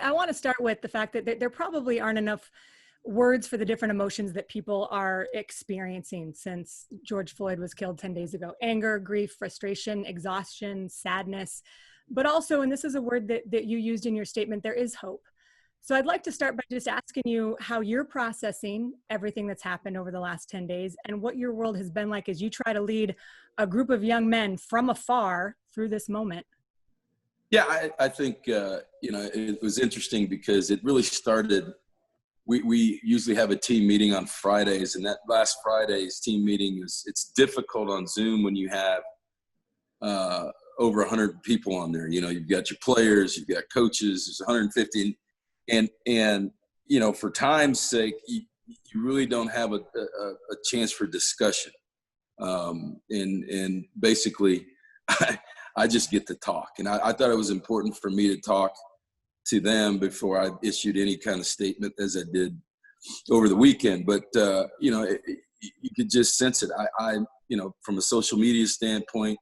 I want to start with the fact that there probably aren't enough words for the different emotions that people are experiencing since George Floyd was killed 10 days ago. Anger, grief, frustration, exhaustion, sadness, but also, and this is a word that you used in your statement, there is hope. So I'd like to start by just asking you how you're processing everything that's happened over the last 10 days and what your world has been like as you try to lead a group of young men from afar through this moment. Yeah, I think, it was interesting because it really started, we usually have a team meeting on Fridays, and that last Friday's team meeting it's difficult on Zoom when you have over 100 people on there. You've got your players, you've got coaches, there's 150, and for time's sake, you really don't have a chance for discussion. And basically, I just get to talk. And I thought it was important for me to talk to them before I issued any kind of statement, as I did over the weekend. But, you could just sense it. I from a social media standpoint,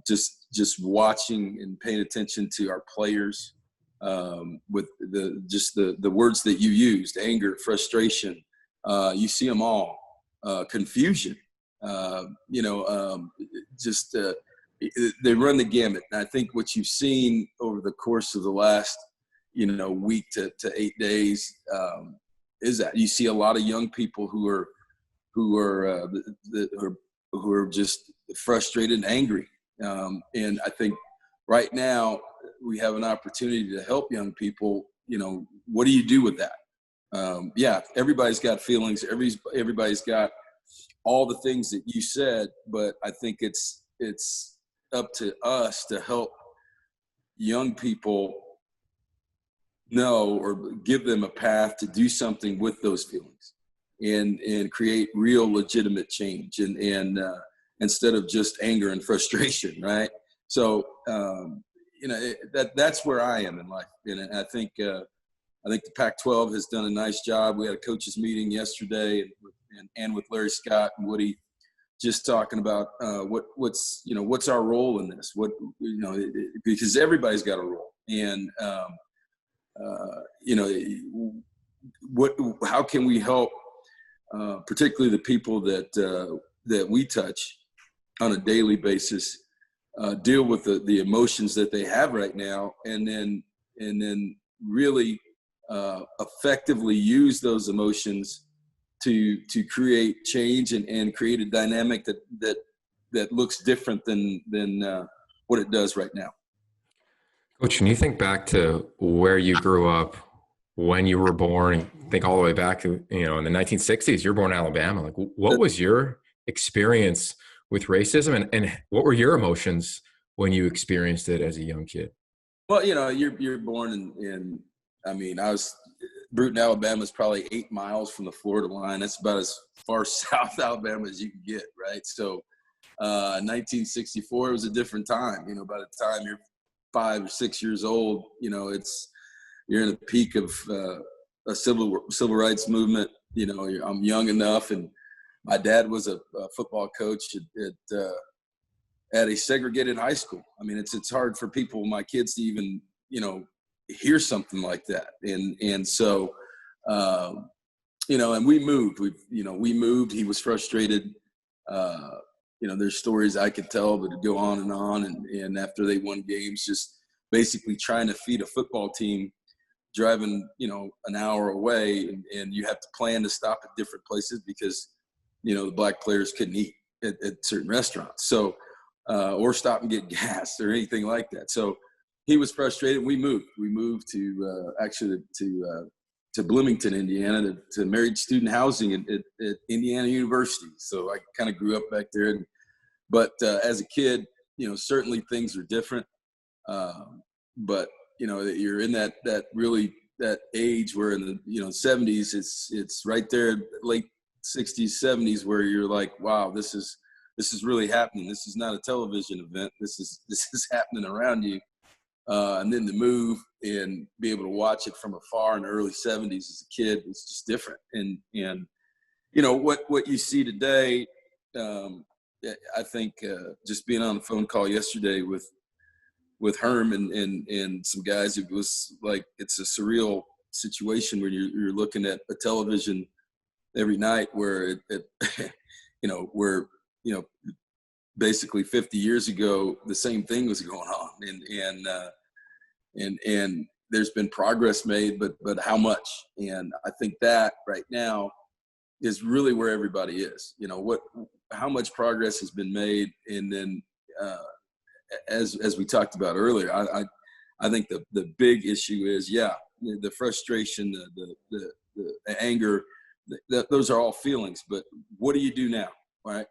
just watching and paying attention to our players, with the words that you used, anger, frustration, you see them all, confusion, they run the gamut. And I think what you've seen over the course of the last, week to 8 days, is that you see a lot of young people who are just frustrated and angry. And I think right now we have an opportunity to help young people. What do you do with that? Yeah, everybody's got feelings. Everybody's got all the things that you said, but I think it's up to us to help young people know or give them a path to do something with those feelings and create real legitimate change and instead of just anger and frustration, right? So that's where I am in life, and I think the Pac-12 has done a nice job. We had a coaches meeting yesterday and with Larry Scott and Woody, just talking about what's our role in this? Because everybody's got a role, and how can we help, particularly the people that we touch on a daily basis, deal with the emotions that they have right now, and then really effectively use those emotions to create change and create a dynamic that looks different than what it does right now. Coach, when you think back to where you grew up, when you were born, think all the way back to, in the 1960s, you're born in Alabama. Like, what was your experience with racism and what were your emotions when you experienced it as a young kid? Well, you're born in I was Bruton, Alabama is probably 8 miles from the Florida line. That's about as far south Alabama as you can get, right? So 1964 was a different time. By the time you're 5 or 6 years old, you're in the peak of a civil rights movement. I'm young enough, and my dad was a football coach at a segregated high school. It's hard for people, my kids, to even hear something like that. And so, and we moved. We moved. He was frustrated. There's stories I could tell, but it'd go on. And after they won games, just basically trying to feed a football team, driving, an hour away, and you have to plan to stop at different places because, the black players couldn't eat at certain restaurants. So, or stop and get gas or anything like that. So he was frustrated. We moved to Bloomington, Indiana, to married student housing at Indiana University. So I kind of grew up back there. But as a kid, certainly things are different. But you're in that age where in the 70s, it's right there, late 60s, 70s, where you're like, wow, this is really happening. This is not a television event. This is happening around you. And then to move and be able to watch it from afar in the early 70s as a kid was just different. And what you see today, I think just being on the phone call yesterday with with Herm and some guys, it was like, it's a surreal situation where you're looking at a television every night where where basically 50 years ago the same thing was going on, and there's been progress made, but how much? And I think that right now is really where everybody is. How much progress has been made, and then as we talked about earlier, I think the big issue is the frustration, the anger. Those are all feelings, but what do you do now, right?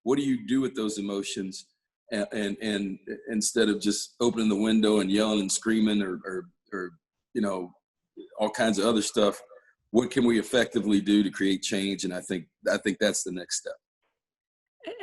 What do you do with those emotions, and instead of just opening the window and yelling and screaming or all kinds of other stuff? What can we effectively do to create change? And I think that's the next step.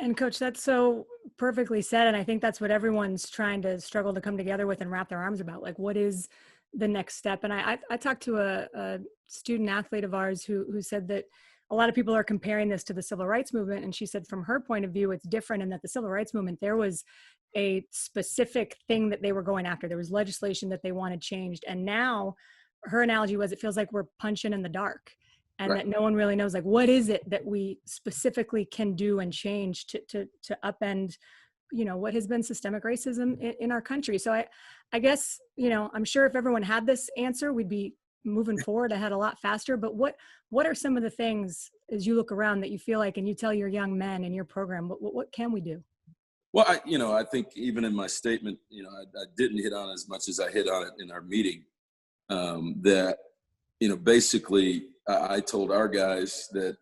And Coach, that's so perfectly said. And I think that's what everyone's trying to struggle to come together with and wrap their arms about. Like, what is the next step? And I talked to a student athlete of ours who said that a lot of people are comparing this to the civil rights movement. And she said from her point of view, it's different in that the civil rights movement, there was a specific thing that they were going after. There was legislation that they wanted changed. And now her analogy was, it feels like we're punching in the dark, and right, that no one really knows, like, what is it that we specifically can do and change to upend, what has been systemic racism in our country. So I guess, I'm sure if everyone had this answer, we'd be moving forward ahead a lot faster. But what are some of the things, as you look around, that you feel like, and you tell your young men in your program, what can we do? Well, I think even in my statement, I didn't hit on as much as I hit on it in our meeting. That, basically I told our guys that,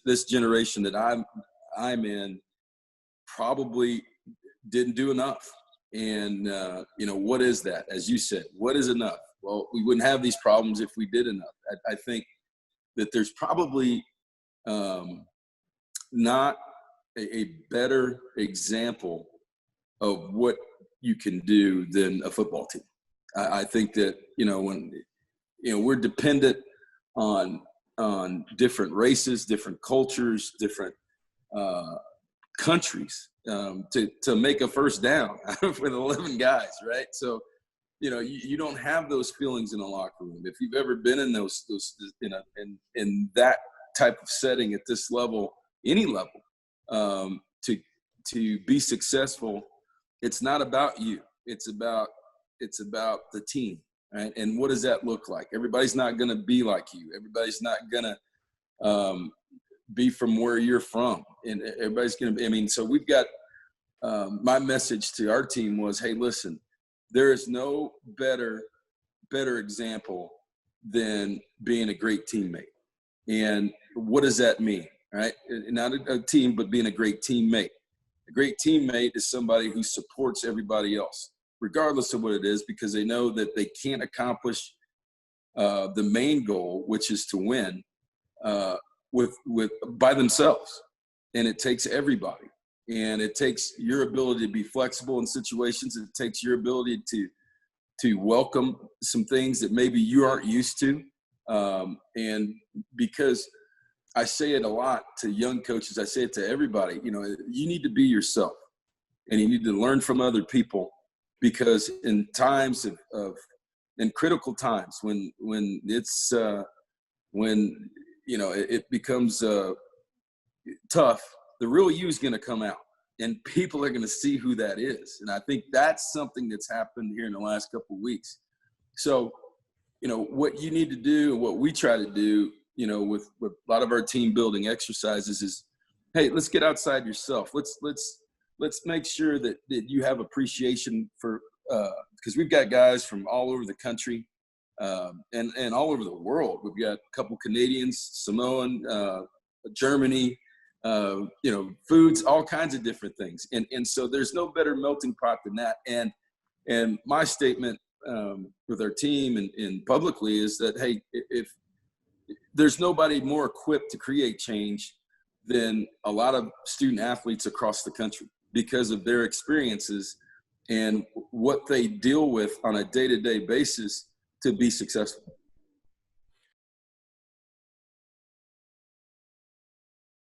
this generation that I'm in probably didn't do enough. And, what is that? As you said, what is enough? Well, we wouldn't have these problems if we did enough. I think that there's probably not a better example of what you can do than a football team. I think that, when, we're dependent on different races, different cultures, different countries to make a first down with 11 guys, right? So, you don't have those feelings in a locker room. If you've ever been in those in that type of setting at this level, any level, to be successful, it's not about you. It's about the team, right? And what does that look like? Everybody's not going to be like you. Everybody's not going to be from where you're from, and everybody's going to be. So we've got my message to our team was, hey, listen, there is no better example than being a great teammate. And what does that mean, right? Not a team, but being a great teammate. A great teammate is somebody who supports everybody else, regardless of what it is, because they know that they can't accomplish the main goal, which is to win, by themselves. And it takes everybody. And it takes your ability to be flexible in situations. It takes your ability to welcome some things that maybe you aren't used to. And because I say it a lot to young coaches, I say it to everybody, you need to be yourself, and you need to learn from other people, because in times in critical times, when it's, it becomes tough, the real you is going to come out, and people are going to see who that is. And I think that's something that's happened here in the last couple of weeks. So, what you need to do, and what we try to do, with a lot of our team building exercises is, hey, let's get outside yourself. Let's make sure that you have appreciation for, because we've got guys from all over the country, and all over the world. We've got a couple Canadians, Samoan, Germany, foods, all kinds of different things. And so there's no better melting pot than that. And my statement with our team and publicly is that, hey, if there's nobody more equipped to create change than a lot of student athletes across the country, because of their experiences and what they deal with on a day-to-day basis to be successful.